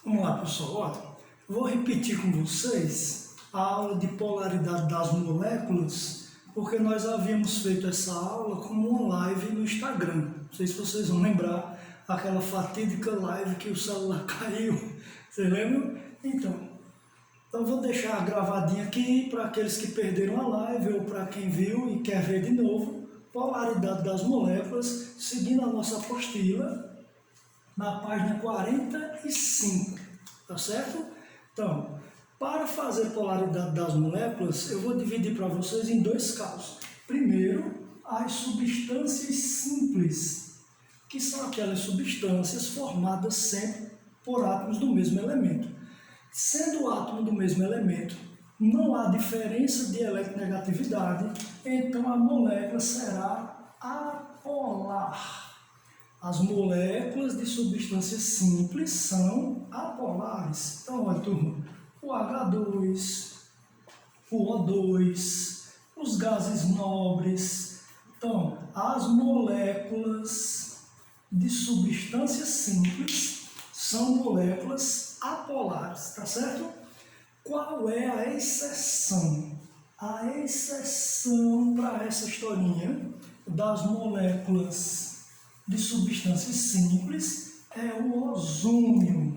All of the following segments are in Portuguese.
Vamos lá, pessoal. Olha, vou repetir com vocês a aula de polaridade das moléculas, porque nós havíamos feito essa aula como uma live no Instagram. Não sei se vocês vão lembrar aquela fatídica live que o celular caiu. Vocês lembram? Então vou deixar gravadinho aqui para aqueles que perderam a live ou para quem viu e quer ver de novo. Polaridade das moléculas, seguindo a nossa apostila, na página 45, tá certo? Então, para fazer polaridade das moléculas, eu vou dividir para vocês em dois casos. Primeiro, as substâncias simples, que são aquelas substâncias formadas sempre por átomos do mesmo elemento. Sendo o átomo do mesmo elemento, não há diferença de eletronegatividade, então a molécula será apolar. As moléculas de substâncias simples são apolares. Então, olha, turma, o H2, o O2, os gases nobres. Então, as moléculas de substâncias simples são moléculas apolares, tá certo? Qual é a exceção? A exceção para essa historinha das moléculas de substâncias simples é o ozônio.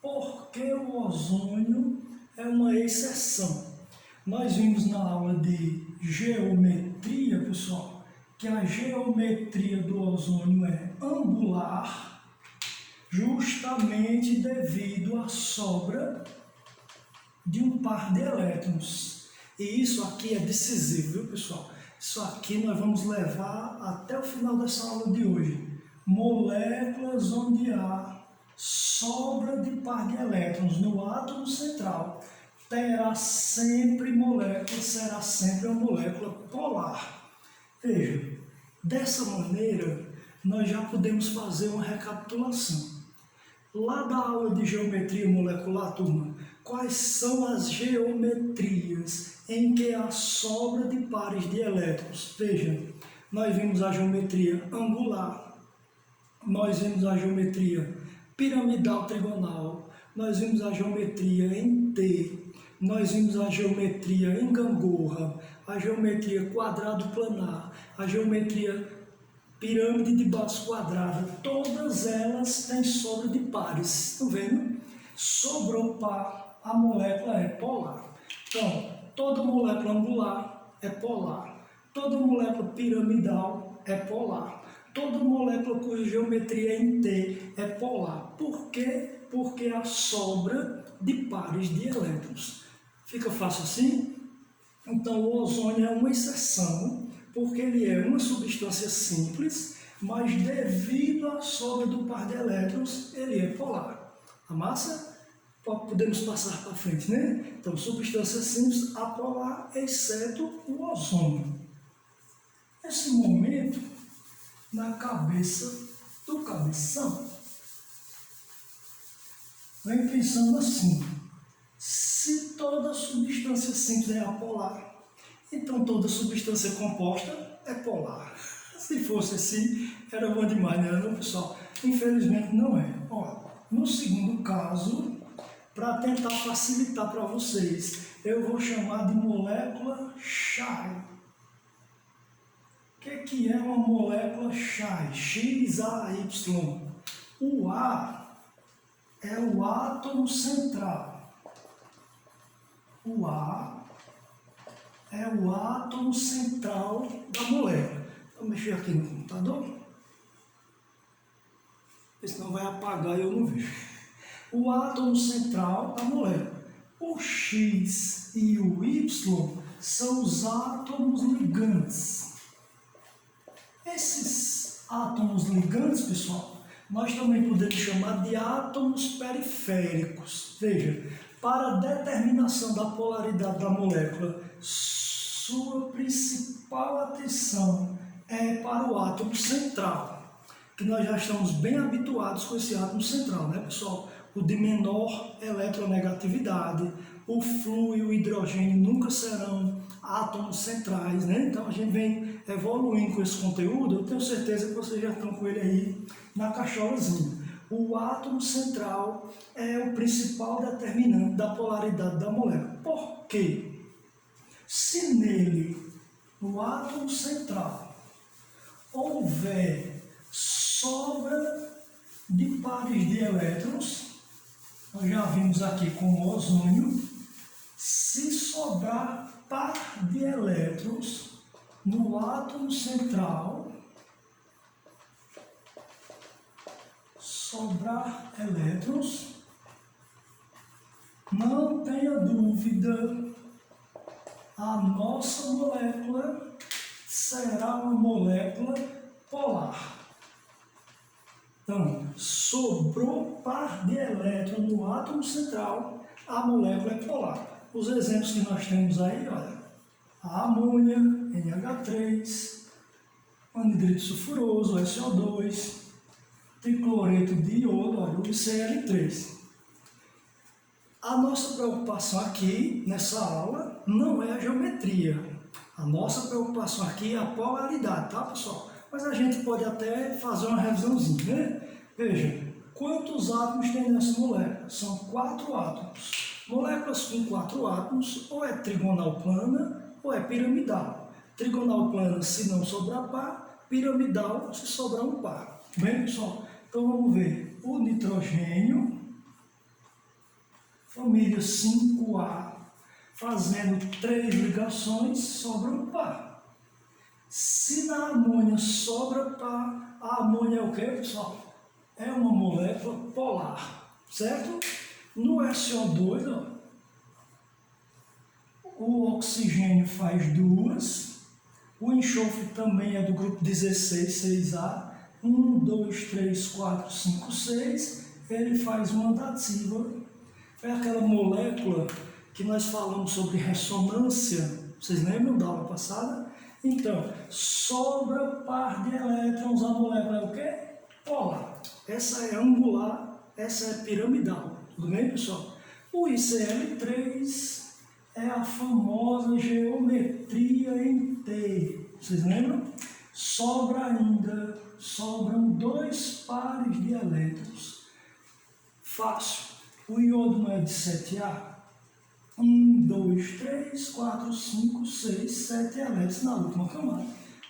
Por que o ozônio é uma exceção? Nós vimos na aula de geometria, pessoal, que a geometria do ozônio é angular, justamente devido à sobra de um par de elétrons. E isso aqui é decisivo, viu, pessoal? Isso aqui nós vamos levar até o final dessa aula de hoje. Moléculas onde há sobra de par de elétrons no átomo central terá sempre molécula, será sempre uma molécula polar. Veja, dessa maneira nós já podemos fazer uma recapitulação. Lá da aula de geometria molecular, turma, quais são as geometrias em que há sobra de pares de elétrons? Veja, nós vimos a geometria angular, nós vimos a geometria piramidal trigonal, nós vimos a geometria em T, nós vimos a geometria em gangorra, a geometria quadrado planar, a geometria pirâmide de base quadrada, todas elas têm sobra de pares. Estão vendo? Sobrou par, a molécula é polar. Então, toda molécula angular é polar. Toda molécula piramidal é polar. Toda molécula cuja geometria é em T é polar. Por quê? Porque há sobra de pares de elétrons. Fica fácil assim? Então, o ozônio é uma exceção, porque ele é uma substância simples, mas devido à sobra do par de elétrons, ele é polar. A massa, podemos passar para frente, né? Então, substância simples apolar, exceto o ozônio. Nesse momento, na cabeça do cabeção, vem pensando assim: se toda substância simples é apolar, então toda substância composta é polar. Se fosse assim, era bom demais, não era, não, pessoal? Infelizmente não é. Ó, no segundo caso, para tentar facilitar para vocês, eu vou chamar de molécula chai. O que é uma molécula chai? XAY. O A é o átomo central. O A é o átomo central da molécula. Vou mexer aqui no computador, porque senão vai apagar e eu não vejo. O átomo central da molécula. O X e o Y são os átomos ligantes. Esses átomos ligantes, pessoal, nós também podemos chamar de átomos periféricos. Veja, para a determinação da polaridade da molécula, sua principal atenção é para o átomo central, que nós já estamos bem habituados com esse átomo central, né, pessoal? O de menor eletronegatividade, o flúor e o hidrogênio nunca serão átomos centrais, né? Então a gente vem evoluindo com esse conteúdo. Eu tenho certeza que vocês já estão com ele aí na caixolazinha. o átomo central é o principal determinante da polaridade da molécula. Por quê? Se nele, no átomo central, houver sobra de pares de elétrons, nós já vimos aqui com o ozônio, se sobrar par de elétrons no átomo central, sobrar elétrons, não tenha dúvida, a nossa molécula será uma molécula polar. Então, sobrou par de elétrons no átomo central, a molécula é polar. Os exemplos que nós temos aí, olha, a amônia, NH3, anidrito sulfuroso, SO2, tricloreto de iodo, olha, o ICL3. A nossa preocupação aqui, nessa aula, não é a geometria. A nossa preocupação aqui é a polaridade, tá, pessoal? Mas a gente pode até fazer uma revisãozinha, né? Veja, quantos átomos tem nessa molécula? São 4 átomos. Moléculas com 4 átomos, ou é trigonal plana, ou é piramidal. Trigonal plana se não sobrar par, piramidal se sobrar um par. Bem, pessoal? Então vamos ver. O nitrogênio, família 5A, fazendo 3 ligações, sobra um par. Se na amônia sobra par, a amônia é o que, pessoal? É uma molécula polar, certo? No SO2, ó, o oxigênio faz 2, o enxofre também é do grupo 16, 6A, 1, 2, 3, 4, 5, 6, ele faz uma dativa. É aquela molécula que nós falamos sobre ressonância, vocês lembram da aula passada? Então, sobra par de elétrons, a molécula é o quê? Polar. Essa é angular, essa é piramidal. Tudo bem, pessoal? O ICL3 é a famosa geometria em T. Vocês lembram? Sobram 2 pares de elétrons. Fácil. O iodo não é de 7A? 1, 2, 3, 4, 5, 6, 7 elétrons na última camada.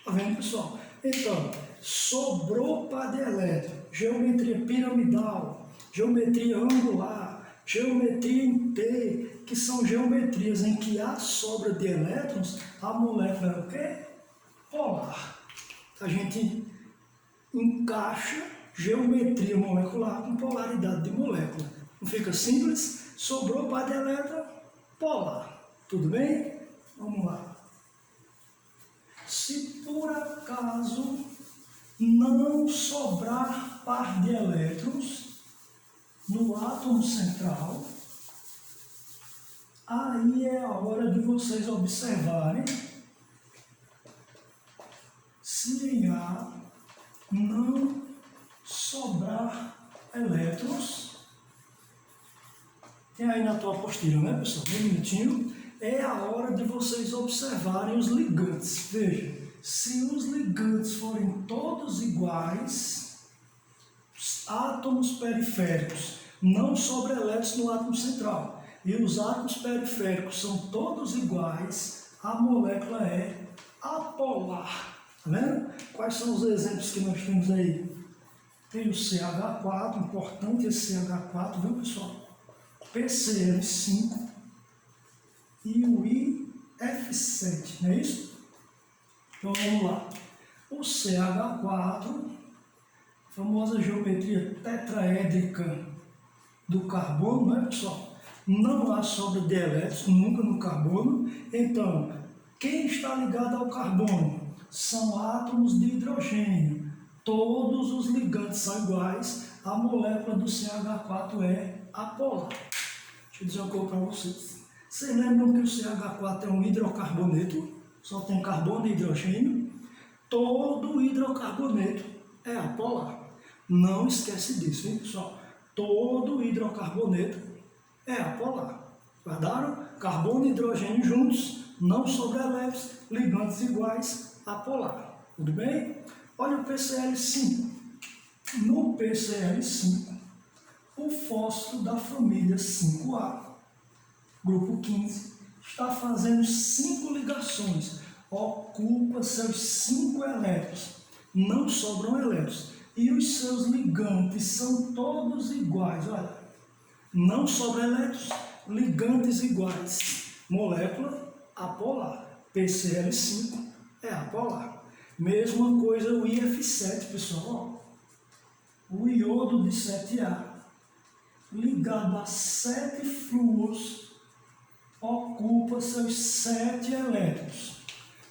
Tá vendo, pessoal? Então, sobrou par de elétron, geometria piramidal, geometria angular, geometria em T, que são geometrias em que há sobra de elétrons, a molécula é o quê? Polar. A gente encaixa geometria molecular com polaridade de molécula. Não fica simples? Sobrou par de elétron, polar. Tudo bem? Vamos lá. Se por acaso não sobrar par de elétrons no átomo central, aí é a hora de vocês observarem se em A não sobrar elétrons. Tem aí na tua apostila, né, pessoal? Bem bonitinho. É a hora de vocês observarem os ligantes. Veja, se os ligantes forem todos iguais, os átomos periféricos não sobram elétrons no átomo central, e os átomos periféricos são todos iguais, a molécula é apolar. Tá vendo? Quais são os exemplos que nós temos aí? Tem o CH4, importante esse CH4, viu, pessoal? PCl5 e o IF7, não é isso? Então vamos lá. O CH4, famosa geometria tetraédrica do carbono, né, pessoal? Não há sobra de elétrons, nunca no carbono. Então, quem está ligado ao carbono são átomos de hidrogênio. Todos os ligantes são iguais. A molécula do CH4 é apolar. Deixa eu dizer uma coisa para vocês. Vocês lembram que o CH4 é um hidrocarboneto? Só tem carbono e hidrogênio. Todo hidrocarboneto é apolar. Não esquece disso, hein, pessoal? Todo hidrocarboneto é apolar. Guardaram? Carbono e hidrogênio juntos, não sobra elétrons, ligantes iguais, apolar. Tudo bem? Olha o PCl5. No PCl5, o fósforo da família 5A, grupo 15, está fazendo 5 ligações, ocupa seus 5 elétrons, não sobram elétrons, e os seus ligantes são todos iguais, olha, não sobram elétrons, ligantes iguais, molécula apolar, PCl5 é apolar. Mesma coisa o IF7, pessoal, ó. O iodo de 7A, ligado a 7 flúoros, ocupa seus 7 elétrons.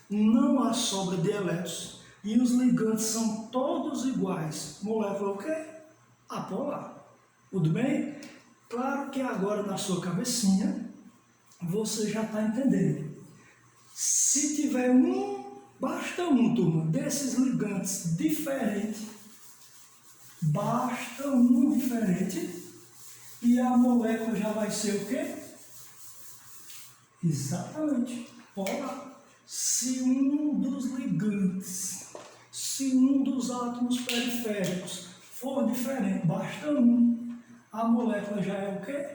Não há sobra de elétrons e os ligantes são todos iguais. Molécula o quê? Apolar. Tudo bem? Claro que agora na sua cabecinha você já está entendendo. Se tiver basta turma, desses ligantes diferentes, basta um diferente e a molécula já vai ser o quê? Exatamente, polar. Se um dos ligantes, se um dos átomos periféricos for diferente, basta um, a molécula já é o quê?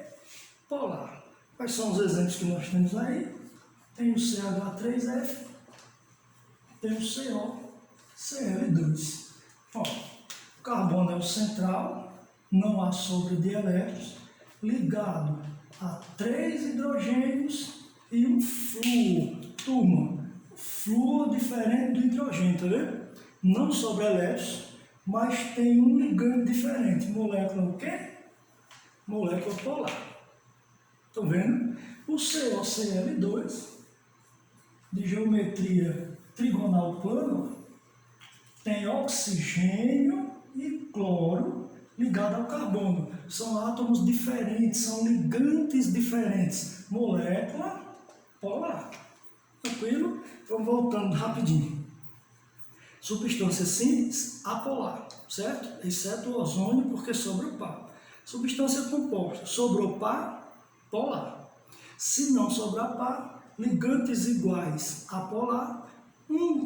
Polar. Quais são os exemplos que nós temos aí? Tem o CH3F, tem o CO, Cl2. Ó, o carbono é o central, não há sobra de elétrons, ligado a 3 hidrogênios e um flúor. Turma, flúor diferente do hidrogênio, tá vendo? Não sobra elétrons, mas tem um ligante diferente. Molécula o quê? Molécula polar. Estão vendo? O COCl2, de geometria trigonal plana, tem oxigênio e cloro ligado ao carbono. São átomos diferentes, são ligantes diferentes. Molécula polar. Tranquilo? Então, voltando rapidinho. Substância simples, apolar, certo? Exceto o ozônio, porque sobra o par. Substância composta, sobrou par, polar. Se não sobrar par, ligantes iguais, apolar,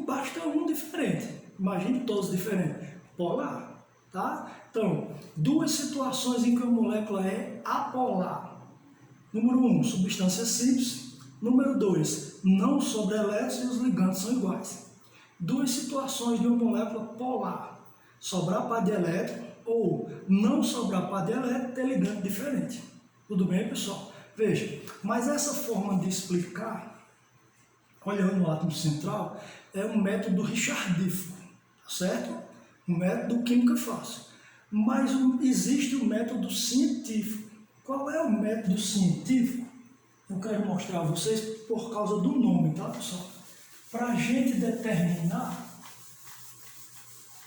basta um diferente. Imagine todos diferentes. Polar, tá? Então, duas situações em que a molécula é apolar. Número 1, substância simples. Número 2, não sobra elétrons e os ligantes são iguais. Duas situações de uma molécula polar. Sobrar par de elétron ou não sobrar par de elétron, ter ligante diferente. Tudo bem, pessoal? Veja, mas essa forma de explicar, olhando o átomo central, é um método richardífico, certo? Um método química fácil. Mas existe um método científico. Qual é o método científico? Eu quero mostrar a vocês por causa do nome, tá, pessoal? Para a gente determinar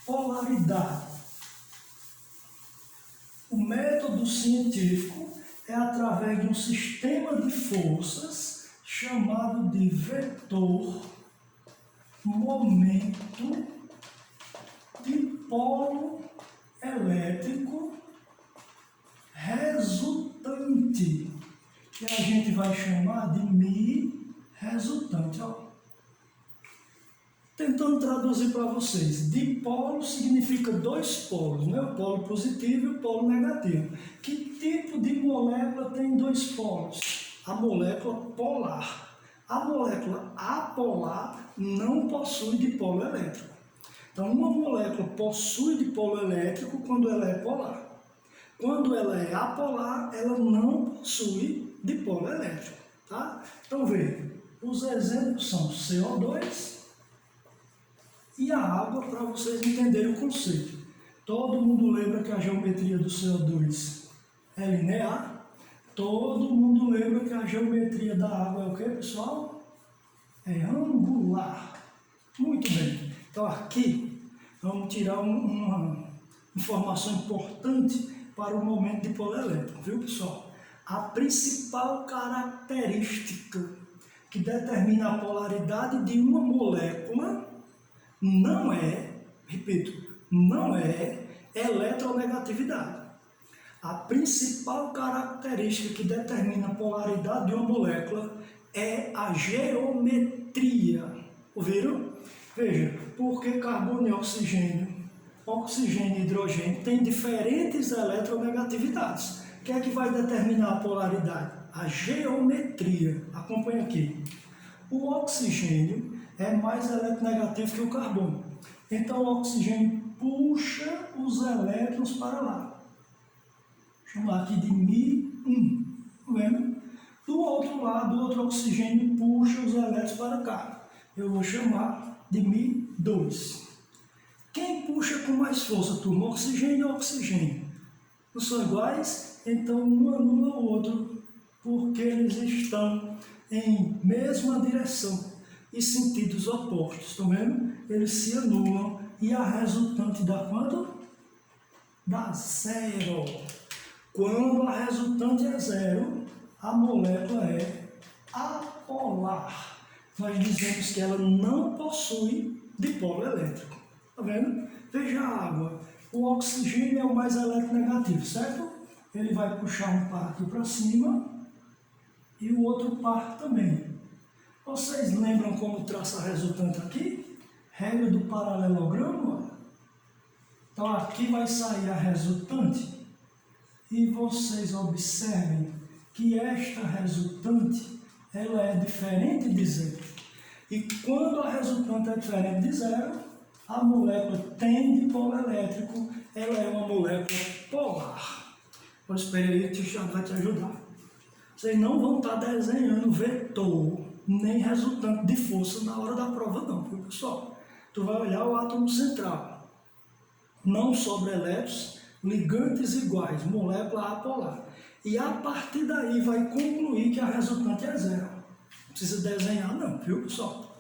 polaridade. O método científico é através de um sistema de forças chamado de vetor momento de polo elétrico resultante, que a gente vai chamar de Mi resultante. Ó. Tentando traduzir para vocês, dipolo significa dois polos, né? O polo positivo e o polo negativo. Que tipo de molécula tem dois polos? A molécula polar. A molécula apolar não possui dipolo elétrico. Então, uma molécula possui dipolo elétrico quando ela é polar. Quando ela é apolar, ela não possui dipolo elétrico, tá? Então, veja, os exemplos são CO2 e a água, para vocês entenderem o conceito. Todo mundo lembra que a geometria do CO2 é linear. Todo mundo lembra que a geometria da água é o que, pessoal? É angular. Muito bem. Então, aqui, vamos tirar uma informação importante para o momento de polo elétrico, viu, pessoal? A principal característica que determina a polaridade de uma molécula não é, repito, não é eletronegatividade. A principal característica que determina a polaridade de uma molécula é a geometria. Ouviram? Veja, porque carbono e oxigênio oxigênio e hidrogênio têm diferentes eletronegatividades. O que é que vai determinar a polaridade? A geometria. Acompanha aqui. O oxigênio é mais eletronegativo que o carbono. Então o oxigênio puxa os elétrons para lá. Vou chamar aqui de Mi1. Tá vendo? Do outro lado, o outro oxigênio puxa os elétrons para cá. Eu vou chamar de Mi2. Quem puxa com mais força, turma? Oxigênio ou oxigênio? Não são iguais? Então um anula o outro, porque eles estão em mesma direção e sentidos opostos. Estão vendo? Eles se anulam e a resultante dá quanto? Dá zero. Quando a resultante é zero, a molécula é apolar. Nós dizemos que ela não possui dipolo elétrico. Está vendo? Veja a água. O oxigênio é o mais eletronegativo, certo? Ele vai puxar um par aqui para cima e o outro par também. Vocês lembram como traça a resultante aqui? Regra do paralelogramo. Então aqui vai sair a resultante. E vocês observem que esta resultante ela é diferente de zero. E quando a resultante é diferente de zero, a molécula tem dipolo elétrico, ela é uma molécula polar. O experimento já vai te ajudar. Vocês não vão estar desenhando vetor, nem resultante de força na hora da prova não, viu, pessoal? Tu vai olhar o átomo central. Não sobra elétrons, ligantes iguais, molécula apolar. E a partir daí vai concluir que a resultante é zero. Não precisa desenhar não, viu, pessoal?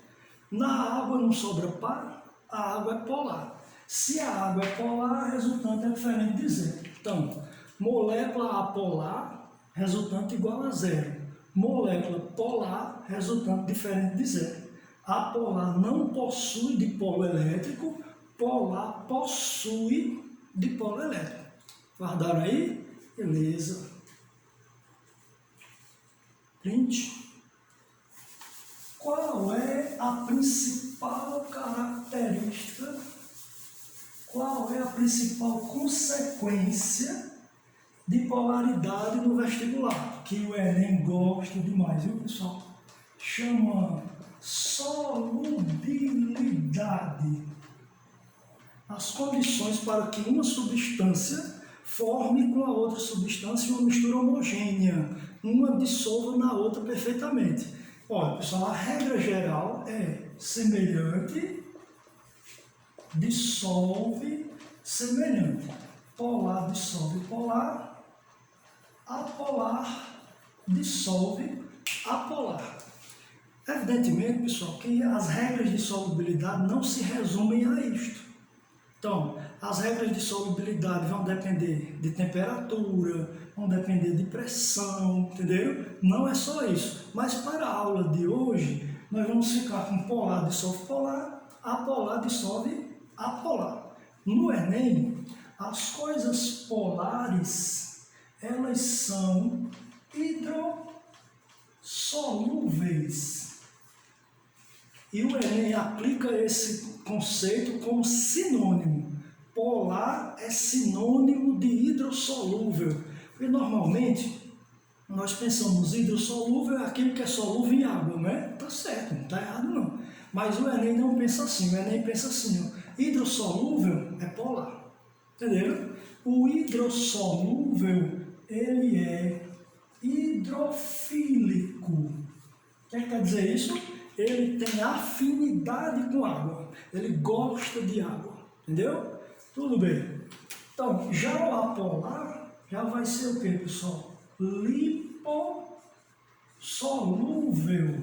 Na água não sobra par, a água é polar. Se a água é polar, a resultante é diferente de zero. Então, molécula apolar, resultante igual a zero. Molécula polar, resultante diferente de zero. Apolar não possui dipolo elétrico, polar possui dipolo elétrico. Guardaram aí? Beleza. Print. Qual é a principal característica, qual é a principal consequência de polaridade no vestibular? Que o Enem gosta demais, viu, pessoal? Chama solubilidade. As condições para que uma substância forme com a outra substância uma mistura homogênea, uma dissolva na outra perfeitamente. Olha, pessoal, a regra geral é semelhante, dissolve, semelhante. Polar dissolve polar, apolar dissolve apolar. Evidentemente, pessoal, que as regras de solubilidade não se resumem a isto. Então, as regras de solubilidade vão depender de temperatura, vão depender de pressão, entendeu? Não é só isso. Mas para a aula de hoje, nós vamos ficar com polar dissolve polar, apolar dissolve apolar. No Enem, as coisas polares, elas são hidrossolúveis. E o Enem aplica esse conceito como sinônimo. Polar é sinônimo de hidrossolúvel. Porque normalmente nós pensamos hidrossolúvel é aquilo que é solúvel em água, né? Tá certo, não tá errado não. Mas o Enem não pensa assim. O Enem pensa assim, ó, hidrossolúvel é polar. Entendeu? O hidrossolúvel, ele é hidrofílico. O que quer dizer isso? Ele tem afinidade com água, ele gosta de água, entendeu? Tudo bem. Então, já o apolar, já vai ser o que, pessoal? Lipossolúvel.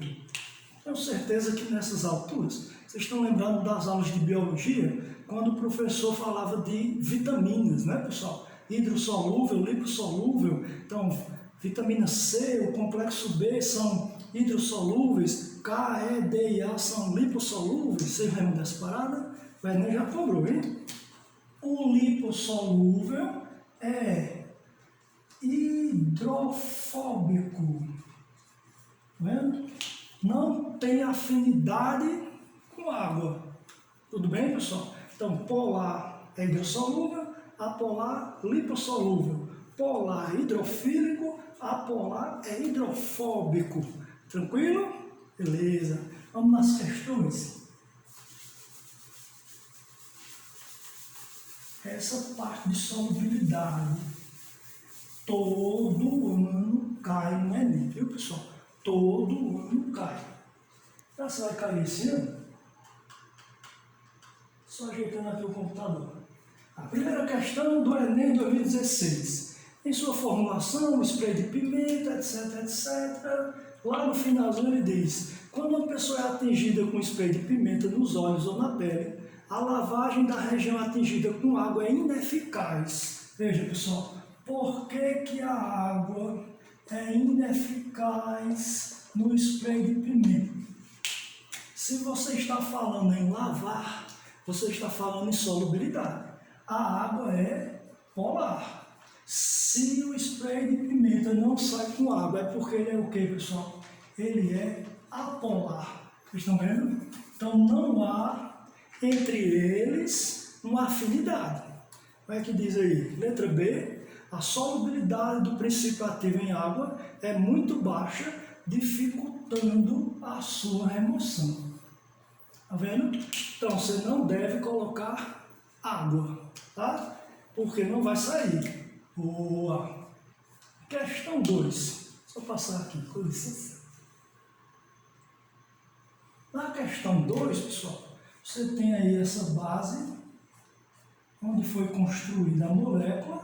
Tenho certeza que nessas alturas, vocês estão lembrando das aulas de biologia, quando o professor falava de vitaminas, né, pessoal? Hidrossolúvel, lipossolúvel, então, vitamina C, o complexo B são hidrossolúveis, K, E, D e A são lipossolúveis. Vocês lembram dessa parada? O Enem já cobrou, hein? O lipossolúvel é hidrofóbico. Tá vendo? Não tem afinidade com água. Tudo bem, pessoal? Então, polar é hidrossolúvel, apolar lipossolúvel. Polar hidrofílico, apolar é hidrofóbico. Tranquilo? Beleza. Vamos nas questões. Essa parte de solubilidade todo ano cai no Enem, viu pessoal? Todo ano cai. Será que vai cair esse ano? Só ajeitando aqui o computador. A primeira questão do Enem 2016. Em sua formulação, spray de pimenta, etc, etc. Lá no finalzinho ele diz: quando uma pessoa é atingida com spray de pimenta nos olhos ou na pele, a lavagem da região atingida com água é ineficaz. Veja, pessoal, por que a água é ineficaz no spray de pimenta? Se você está falando em lavar, você está falando em solubilidade. A água é polar. Se o spray de pimenta não sai com água, é porque ele é o que, pessoal? Ele é apolar. Vocês estão vendo? Então não há entre eles uma afinidade. Como é que diz aí? Letra B. A solubilidade do princípio ativo em água é muito baixa, dificultando a sua remoção. Tá vendo? Então você não deve colocar água, tá? Porque não vai sair. Boa! Questão 2. Só passar aqui, com licença. Na questão 2, pessoal, você tem aí essa base, onde foi construída a molécula.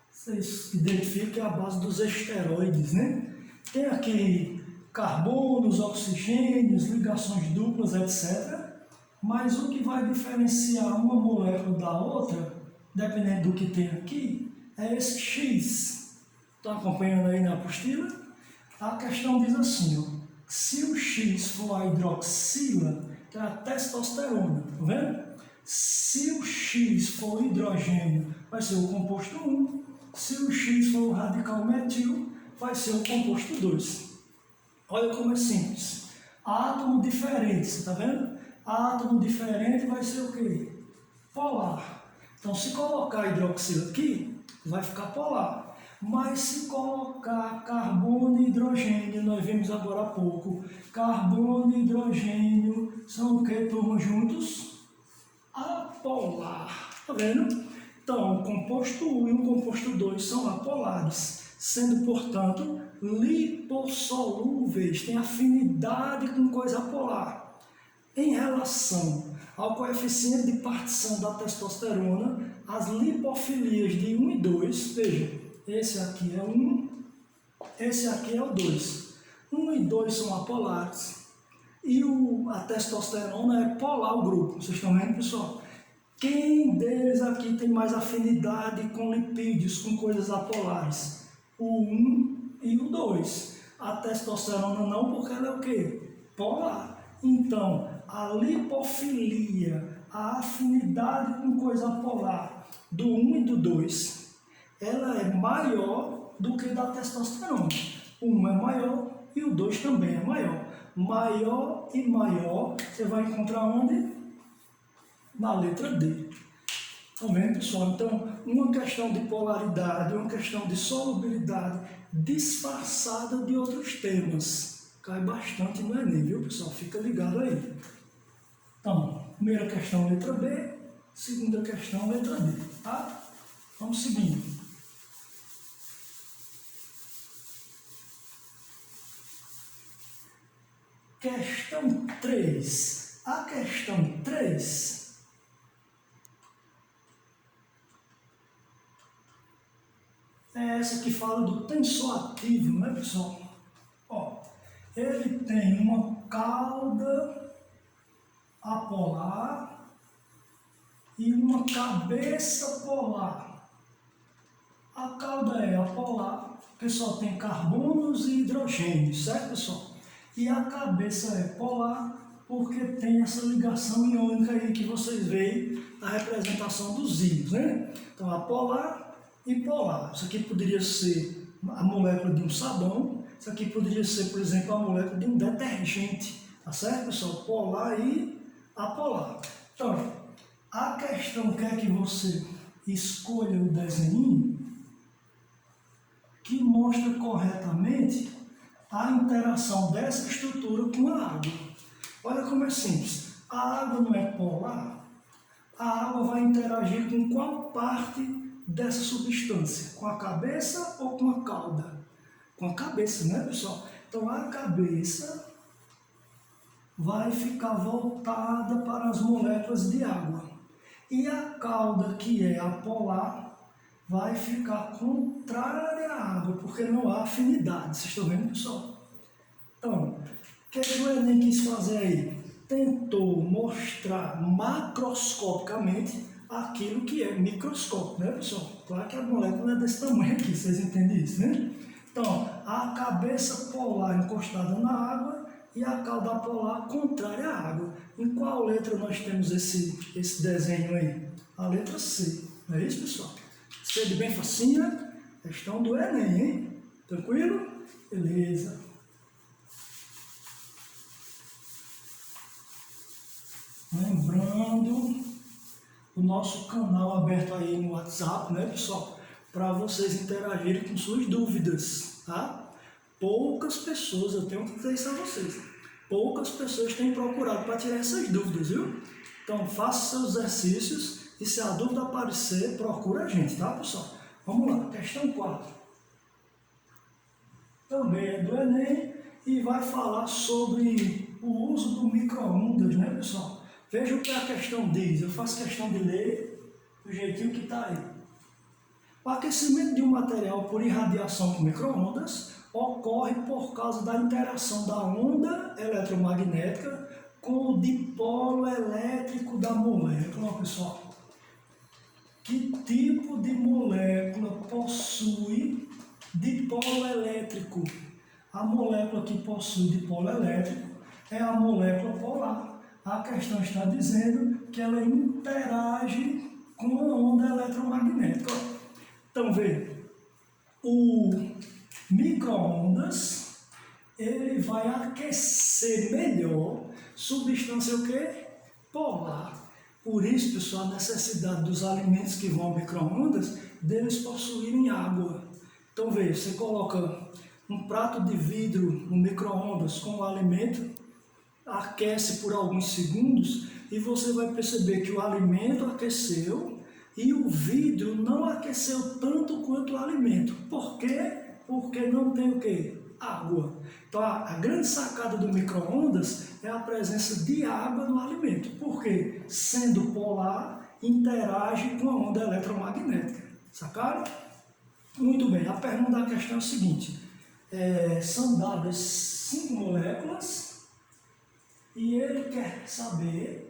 Vocês identificam que é a base dos esteroides, né? Tem aqui carbonos, oxigênios, ligações duplas, etc. Mas o que vai diferenciar uma molécula da outra, dependendo do que tem aqui, é esse X. Estão acompanhando aí na apostila? A questão diz assim, ó, se o X for a hidroxila, que é a testosterona, tá vendo? Se o X for o hidrogênio, vai ser o composto 1. Se o X for o radical metil, vai ser o composto 2. Olha como é simples. Átomo diferente, você está vendo? Átomo diferente vai ser o quê? Polar. Então, se colocar hidroxila aqui, vai ficar polar. Mas se colocar carbono e hidrogênio, nós vimos agora há pouco, carbono e hidrogênio são o que, turma, juntos? Apolar. Tá vendo? Então, o composto 1 e o composto 2 são apolares, sendo, portanto, lipossolúveis, têm afinidade com coisa apolar. Em relação ao coeficiente de partição da testosterona, as lipofilias de 1 e 2, veja, esse aqui é 1, esse aqui é o 2. 1 e 2 são apolares e a testosterona é polar o grupo. Vocês estão vendo, pessoal? Quem deles aqui tem mais afinidade com lipídios, com coisas apolares? O 1 e o 2. A testosterona não, porque ela é o quê? Polar. Então, a lipofilia, a afinidade com coisa polar do 1 e do 2, ela é maior do que da testosterona. O 1 é maior e o 2 também é maior. Maior e maior, você vai encontrar onde? Na letra D. Estão vendo, pessoal? Então, uma questão de polaridade, uma questão de solubilidade disfarçada de outros temas. Cai bastante no Enem, viu, pessoal? Fica ligado aí. Então, primeira questão, letra B. Segunda questão, letra D. Tá? Vamos seguindo. Questão 3. A questão 3 é essa que fala do tensor ativo, né, pessoal? Ó, ele tem uma cauda apolar e uma cabeça polar. A cauda é apolar, porque só tem carbonos e hidrogênios, certo, pessoal? E a cabeça é polar, porque tem essa ligação iônica aí que vocês veem na representação dos íons, né? Então, apolar e polar. Isso aqui poderia ser a molécula de um sabão, isso aqui poderia ser, por exemplo, a molécula de um detergente, tá certo, pessoal? Polar e apolar. Então, a questão quer que você escolha o desenho que mostra corretamente a interação dessa estrutura com a água. Olha como é simples. A água não é polar. A água vai interagir com qual parte dessa substância? Com a cabeça ou com a cauda? Com a cabeça, né, pessoal? Então, a cabeça vai ficar voltada para as moléculas de água. E a cauda, que é a polar, vai ficar contrária à água, porque não há afinidade. Vocês estão vendo, pessoal? Então, o que o Enem quis fazer aí? Tentou mostrar macroscopicamente aquilo que é microscópico, né, pessoal? Claro que a molécula é desse tamanho aqui, vocês entendem isso, né? Então, a cabeça polar encostada na água e a cauda polar contrária à água. Em qual letra nós temos esse desenho aí? A letra C, não é isso, pessoal? C de bem facinha, questão do Enem, hein? Tranquilo? Beleza. Lembrando o nosso canal aberto aí no WhatsApp, né, pessoal? Para vocês interagirem com suas dúvidas, tá? Poucas pessoas, eu tenho que dizer isso a vocês, poucas pessoas têm procurado para tirar essas dúvidas, viu? Então, faça seus exercícios e se a dúvida aparecer, procura a gente, tá, pessoal? Vamos lá, questão 4. Também é do Enem e vai falar sobre o uso do micro-ondas, né, pessoal? Veja o que a questão diz, eu faço questão de ler do jeitinho que está aí. O aquecimento de um material por irradiação com micro-ondas ocorre por causa da interação da onda eletromagnética com o dipolo elétrico da molécula, pessoal. Que tipo de molécula possui dipolo elétrico? A molécula que possui dipolo elétrico é a molécula polar. A questão está dizendo que ela interage com a onda eletromagnética. Então, veja, o micro-ondas, ele vai aquecer melhor substância o quê? Polar. Por isso, pessoal, a necessidade dos alimentos que vão ao micro-ondas, deles possuírem água. Então, veja, você coloca um prato de vidro no micro-ondas com o alimento, aquece por alguns segundos e você vai perceber que o alimento aqueceu e o vidro não aqueceu tanto quanto o alimento. Por quê? Porque não tem o quê? Água. Então, a grande sacada do micro-ondas é a presença de água no alimento. Por quê? Sendo polar, interage com a onda eletromagnética. Sacaram? Muito bem. A pergunta da questão é a seguinte. São dadas 5 moléculas e ele quer saber,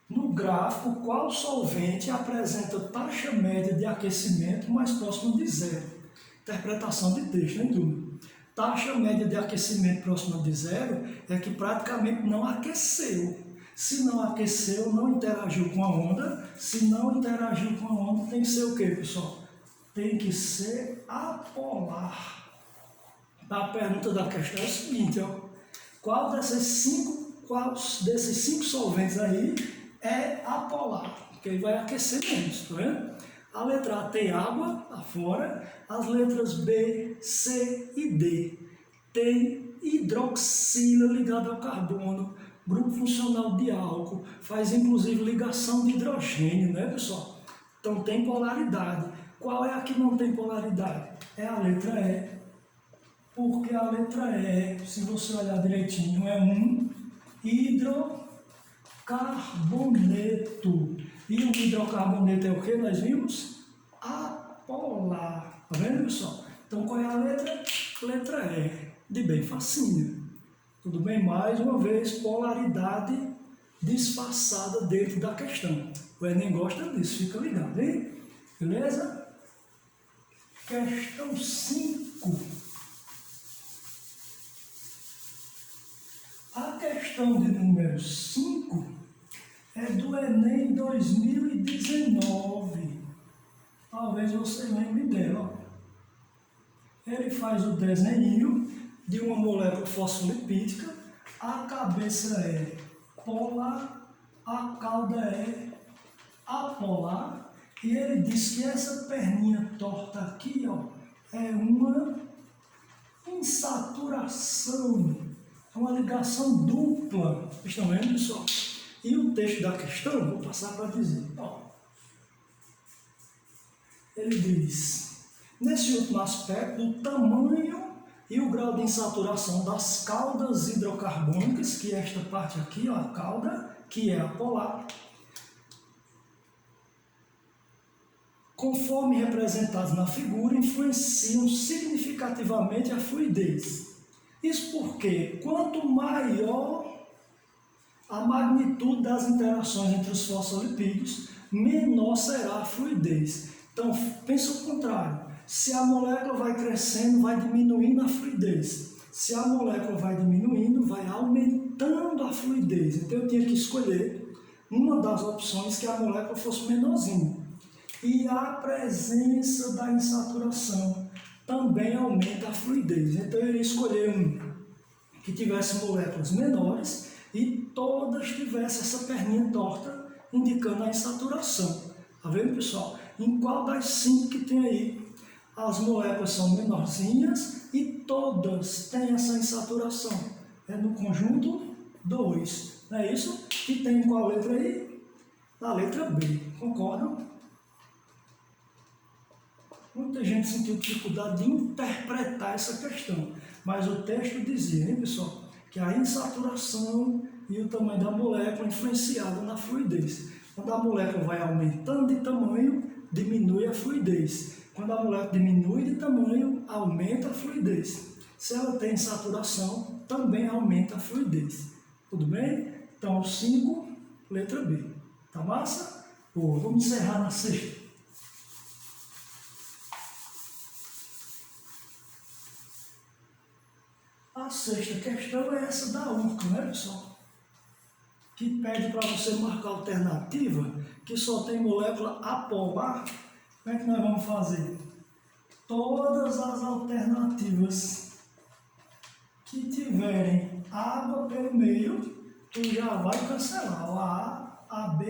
no gráfico, qual solvente apresenta taxa média de aquecimento mais próxima de zero. Interpretação de texto, hein, turma? Taxa média de aquecimento próxima de zero é que praticamente não aqueceu. Se não aqueceu, não interagiu com a onda. Se não interagiu com a onda, tem que ser o quê, pessoal? Tem que ser apolar. A pergunta da questão é o seguinte, ó. Qual desses cinco solventes aí é apolar? Porque ele vai aquecer menos, tá vendo? A letra A tem água afora, as letras B, C e D tem hidroxila ligada ao carbono, grupo funcional de álcool, faz inclusive ligação de hidrogênio, né, pessoal? Então tem polaridade. Qual é a que não tem polaridade? É a letra E. Porque a letra E, se você olhar direitinho, é um hidrocarboneto. E o hidrocarboneto é o que nós vimos? Apolar. Tá vendo, pessoal? Então, qual é a letra? Letra E. De bem facinho. Tudo bem? Mais uma vez, polaridade disfarçada dentro da questão. O Enem gosta disso, fica ligado, hein? Beleza? Questão 5. A questão de número 5 é do Enem 2019. Talvez você lembre dela. Ele faz o desenho de uma molécula fosfolipídica. A cabeça é polar a cauda é apolar, e ele diz que essa perninha torta aqui, ó, é uma insaturação, é uma ligação dupla. Estão vendo, pessoal? E o texto da questão, vou passar para dizer, ó, ele diz, nesse último aspecto, o tamanho e o grau de insaturação das caudas hidrocarbônicas, que é esta parte aqui, ó, a cauda, que é apolar, conforme representados na figura, influenciam significativamente a fluidez. Isso porque, quanto maior a magnitude das interações entre os fosfolipídios, menor será a fluidez. Então, pensa o contrário. Se a molécula vai crescendo, vai diminuindo a fluidez. Se a molécula vai diminuindo, vai aumentando a fluidez. Então, eu tinha que escolher uma das opções que a molécula fosse menorzinha. E a presença da insaturação também aumenta a fluidez. Então, eu iria escolher um que tivesse moléculas menores e todas tivessem essa perninha torta, indicando a insaturação. Tá vendo, pessoal? Em qual das 5 que tem aí, as moléculas são menorzinhas e todas têm essa insaturação? É no conjunto 2. Não é isso? Que tem em qual letra aí? Na letra B. Concordam? Muita gente sentiu dificuldade de interpretar essa questão, mas o texto dizia, hein, pessoal, que a insaturação e o tamanho da molécula influenciavam na fluidez. Quando a molécula vai aumentando de tamanho, diminui a fluidez. Quando a molécula diminui de tamanho, aumenta a fluidez. Se ela tem insaturação, também aumenta a fluidez. Tudo bem? Então, 5, letra B. Tá massa? Boa, vamos encerrar na sexta. A sexta questão é essa da URCA, né, pessoal? Que pede para você marcar a alternativa que só tem molécula apolar. Como é que nós vamos fazer? Todas as alternativas que tiverem água pelo meio, tu já vai cancelar. A A, B,